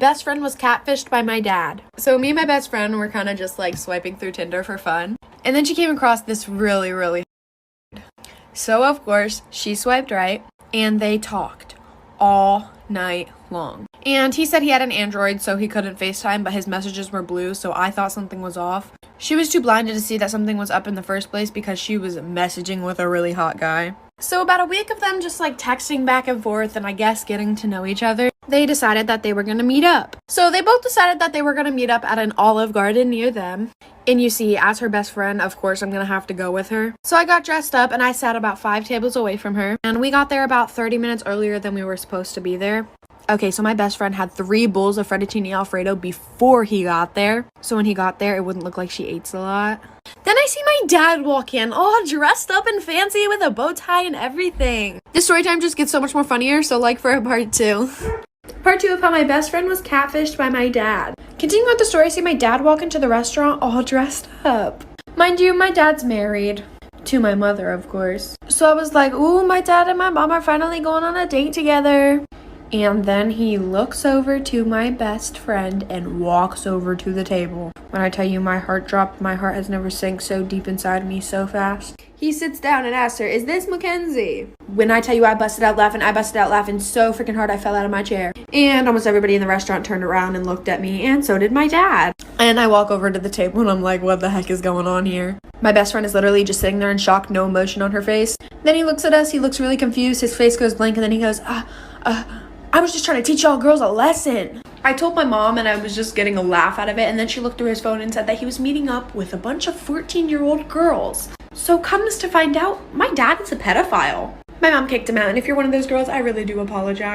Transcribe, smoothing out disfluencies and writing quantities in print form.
best friend was catfished by my dad. So me and my best friend were kind of just like swiping through Tinder for fun. And then she came across this really. So of course, she swiped right and they talked all night long. And he said he had an Android, so he couldn't FaceTime, but his messages were blue, so I thought something was off. She was too blinded to see that something was up in the first place because she was messaging with a really hot guy. So about a week of them just like texting back and forth and I guess getting to know each other, they decided that they were gonna meet up. So they both decided that they were gonna meet up at an Olive Garden near them. And you see, as her best friend, of course, I'm gonna have to go with her. So I got dressed up and I sat about 5 tables away from her. And we got there about 30 minutes earlier than we were supposed to be there. Okay, so my best friend had 3 bowls of fettuccine alfredo before he got there. So when he got there, it wouldn't look like she ate a lot. Then I see my dad walk in, all dressed up and fancy with a bow tie and everything. This story time just gets so much more funnier, so like for a part 2. Part 2 of how my best friend was catfished by my dad. Continuing with the story, I see my dad walk into the restaurant all dressed up. Mind you, my dad's married. To my mother, of course. So I was like, ooh, my dad and my mom are finally going on a date together. And then he looks over to my best friend and walks over to the table. When I tell you my heart dropped, my heart has never sank so deep inside me so fast. He sits down and asks her, is this Mackenzie? When I tell you I busted out laughing so freaking hard I fell out of my chair. And almost everybody in the restaurant turned around and looked at me, and so did my dad. And I walk over to the table and I'm like, what the heck is going on here? My best friend is literally just sitting there in shock, no emotion on her face. Then he looks at us, he looks really confused, his face goes blank, and then he goes, I was just trying to teach y'all girls a lesson. I told my mom and I was just getting a laugh out of it, and then she looked through his phone and said that he was meeting up with a bunch of 14-year-old girls. So comes to find out, my dad is a pedophile. My mom kicked him out, and if you're one of those girls, I really do apologize.